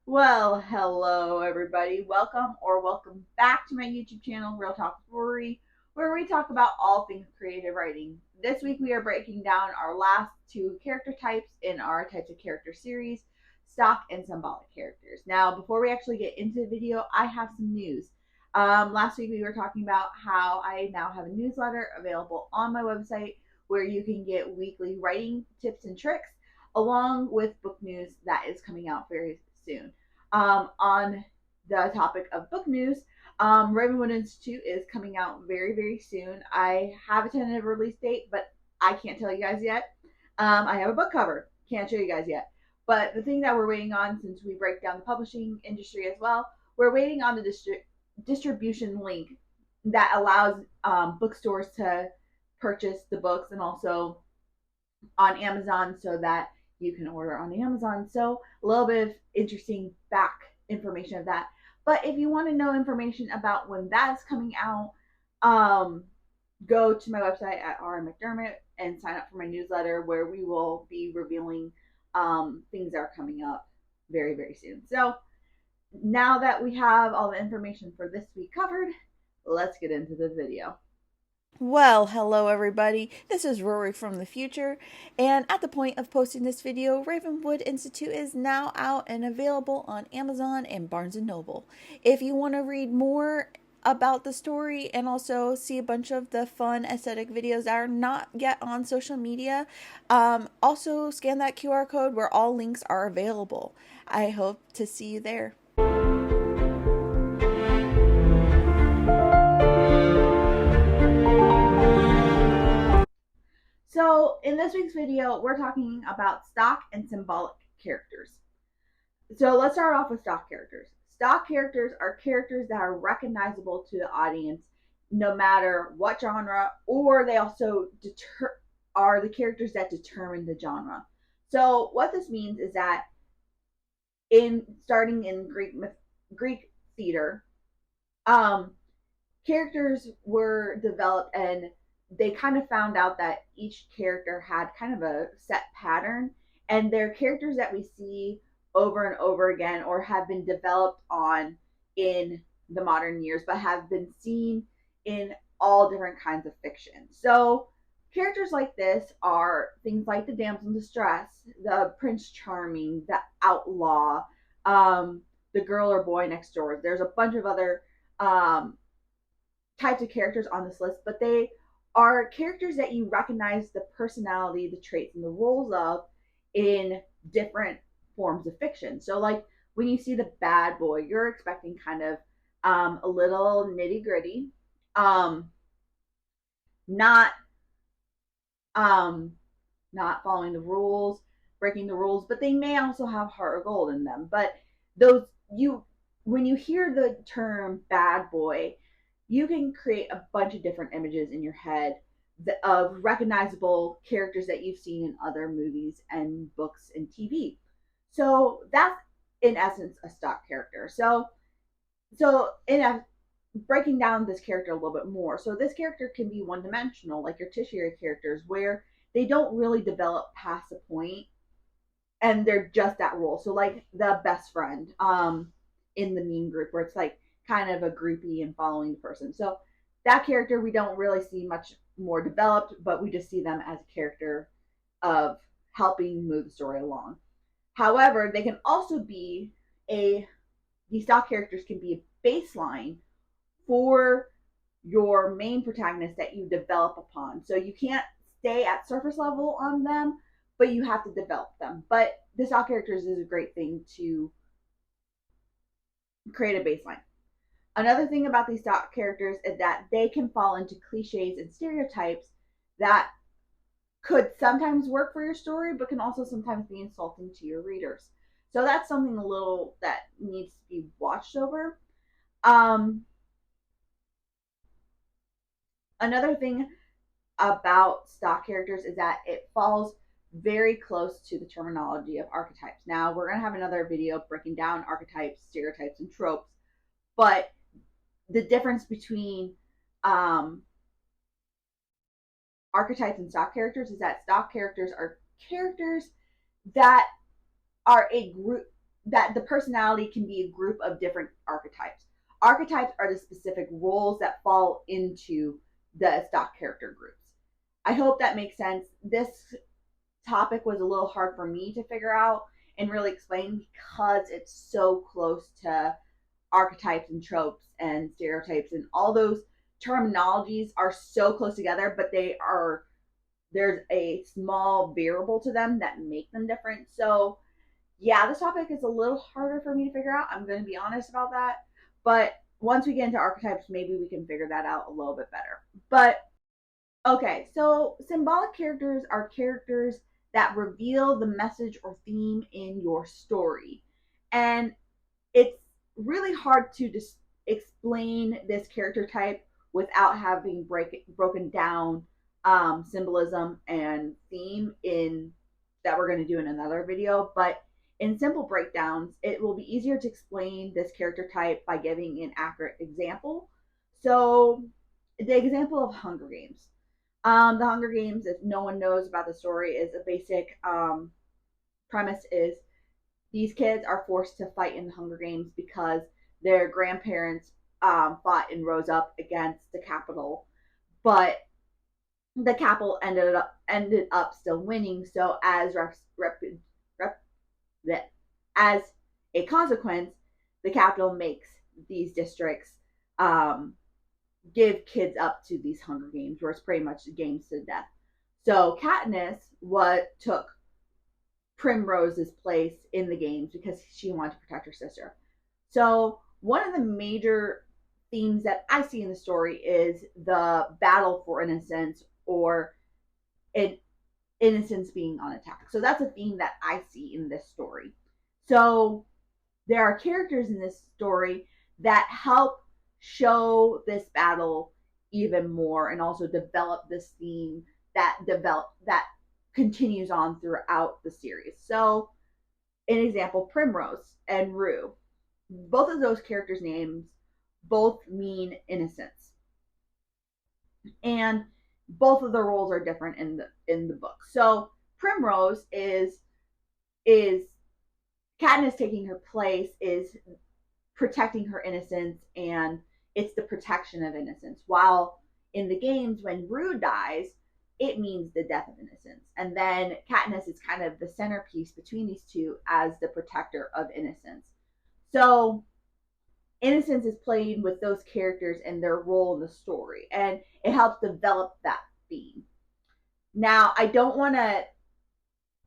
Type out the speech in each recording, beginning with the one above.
Well, hello everybody. Welcome back to my YouTube channel, Real Talk Story, where we talk about all things creative writing. This week we are breaking down our last two character types in our types of character series, stock and symbolic characters. Now, before we actually get into the video, I have some news. Last week we were talking about how I now have a newsletter available on my website where you can get weekly writing tips and tricks along with book news that is coming out very soon. On the topic of book news, Ravenwood Institute is coming out very, very soon. I have a tentative release date, but I can't tell you guys yet. I have a book cover, can't show you guys yet. But the thing that we're waiting on, since we break down the publishing industry as well, we're waiting on the distribution link that allows bookstores to purchase the books and also on Amazon so that you can order on Amazon. So a little bit of interesting back information of that. But if you want to know information about when that's coming out, go to my website at RM McDermott and sign up for my newsletter where we will be revealing things that are coming up very, very soon. So now that we have all the information for this week covered, let's get into the video. Well, hello everybody. This is Rory from the future, and at the point of posting this video, Ravenwood Institute is now out and available on Amazon and Barnes & Noble. If you want to read more about the story and also see a bunch of the fun aesthetic videos that are not yet on social media, also scan that QR code where all links are available. I hope to see you there. So in this week's video, we're talking about stock and symbolic characters. So let's start off with stock characters. Stock characters are characters that are recognizable to the audience no matter what genre, or they also are the characters that determine the genre. So what this means is that in starting in Greek theater, um, characters were developed and they kind of found out that each character had kind of a set pattern, and they're characters that we see over and over again or have been developed on in the modern years but have been seen in all different kinds of fiction. So characters like this are things like the damsel in distress, the prince charming, the outlaw, um, the girl or boy next door. There's a bunch of other types of characters on this list, but they are characters that you recognize the personality, the traits, and the roles of in different forms of fiction. So, like when you see the bad boy, you're expecting kind of a little nitty gritty, um, not um, not following the rules, breaking the rules, but they may also have heart of gold in them. But those you when you hear the term bad boy, you can create a bunch of different images in your head of recognizable characters that you've seen in other movies and books and TV. So that's in essence a stock character. So in breaking down this character a little bit more. So this character can be one dimensional, like your tertiary characters, where they don't really develop past a point and they're just that role. So like the best friend in the meme group where it's like kind of a groupie and following the person. So that character we don't really see much more developed, but we just see them as a character of helping move the story along. However, they can also be a these stock characters can be a baseline for your main protagonist that you develop upon. So you can't stay at surface level on them, but you have to develop them. But the stock characters is a great thing to create a baseline. Another thing about these stock characters is that they can fall into cliches and stereotypes that could sometimes work for your story, but can also sometimes be insulting to your readers. So that's something a little that needs to be watched over. Um, Another thing about stock characters is that it falls very close to the terminology of archetypes. Now, we're going to have another video breaking down archetypes, stereotypes, and tropes, but the difference between archetypes and stock characters is that stock characters are characters that are a group. that the personality can be a group of different archetypes. Archetypes are the specific roles that fall into the stock character groups. I hope that makes sense. This topic was a little hard for me to figure out and really explain because it's so close to archetypes and tropes and stereotypes, and all those terminologies are so close together, but there's a small variable to them that make them different. So yeah, this topic is a little harder for me to figure out. I'm going to be honest about that. But once we get into archetypes, maybe we can figure that out a little bit better. But okay, so symbolic characters are characters that reveal the message or theme in your story. And it's really hard to just explain this character type without having broken down symbolism and theme in that we're going to do in another video. But in simple breakdowns, it will be easier to explain this character type by giving an accurate example. So the example of Hunger Games. The Hunger Games, if no one knows about the story, is a basic premise is these kids are forced to fight in the Hunger Games because their grandparents fought and rose up against the capital, but the capital ended up still winning. So as a consequence, the capital makes these districts give kids up to these Hunger Games, where it's pretty much games to death. So Katniss took Primrose's place in the games because she wanted to protect her sister. So one of the major themes that I see in the story is the battle for innocence, or innocence being on attack. So that's a theme that I see in this story. So there are characters in this story that help show this battle even more and also develop this theme that continues on throughout the series. So an example, Primrose and Rue, both of those characters' names both mean innocence, and both of the roles are different in the book. So Primrose is Katniss taking her place, is protecting her innocence, and it's the protection of innocence. While in the games, when Rue dies, it means the death of innocence. And then Katniss is kind of the centerpiece between these two as the protector of innocence. So innocence is played with those characters and their role in the story, and it helps develop that theme. Now, I don't want to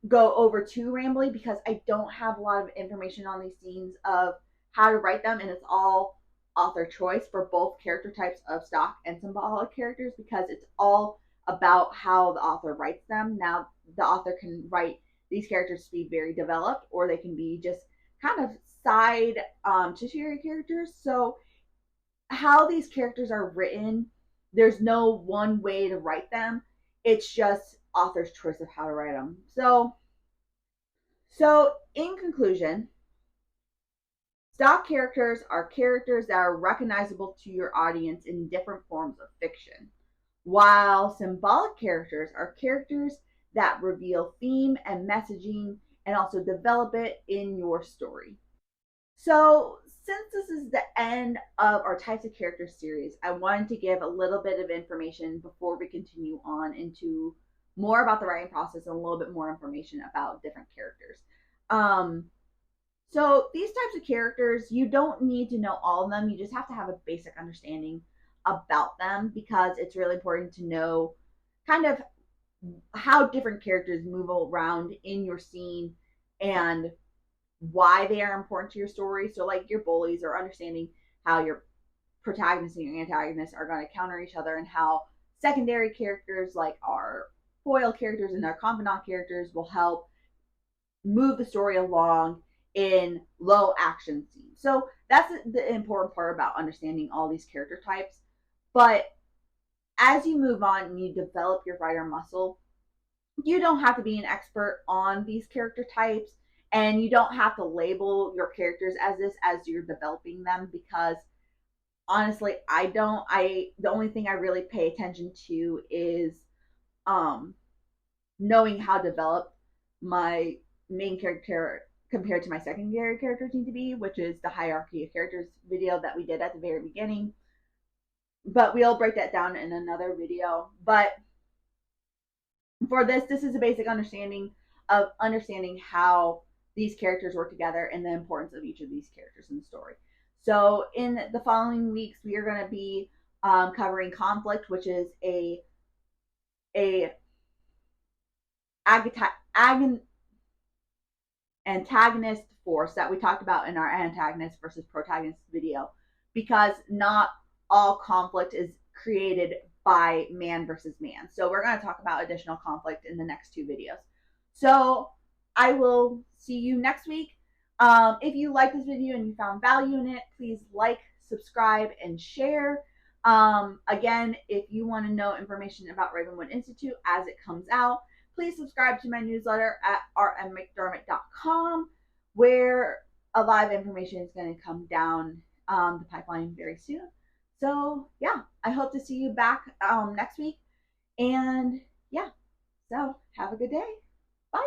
go over too rambly because I don't have a lot of information on these themes of how to write them, and it's all author choice for both character types of stock and symbolic characters, because it's all about how the author writes them. Now, the author can write these characters to be very developed, or they can be just kind of side tertiary characters. So how these characters are written, there's no one way to write them. It's just author's choice of how to write them. So in conclusion, stock characters are characters that are recognizable to your audience in different forms of fiction, while symbolic characters are characters that reveal theme and messaging and also develop it in your story. So, since this is the end of our types of characters series, I wanted to give a little bit of information before we continue on into more about the writing process and a little bit more information about different characters. Um, so these types of characters, you don't need to know all of them. You just have to have a basic understanding about them, because it's really important to know kind of how different characters move around in your scene and why they are important to your story. So like your bullies, or understanding how your protagonist and your antagonist are going to counter each other, and how secondary characters like our foil characters and our confidant characters will help move the story along in low action scenes. So that's the important part about understanding all these character types. But as you move on and you develop your writer muscle, you don't have to be an expert on these character types, and you don't have to label your characters as this as you're developing them, because honestly, the only thing I really pay attention to is knowing how to develop my main character compared to my secondary characters need to be, which is the hierarchy of characters video that we did at the very beginning. But we'll break that down in another video. But for this is a basic understanding of understanding how these characters work together and the importance of each of these characters in the story. So in the following weeks, we are going to be covering conflict, which is a antagonist force that we talked about in our antagonist versus protagonist video, because not all conflict is created by man versus man. So we're going to talk about additional conflict in the next two videos. So I will see you next week. If you like this video and you found value in it, please like, subscribe, and share. Again, if you want to know information about Ravenwood Institute as it comes out, please subscribe to my newsletter at rmmcdermott.com, where a lot of information is going to come down the pipeline very soon. So yeah, I hope to see you back next week. And yeah, so have a good day. Bye.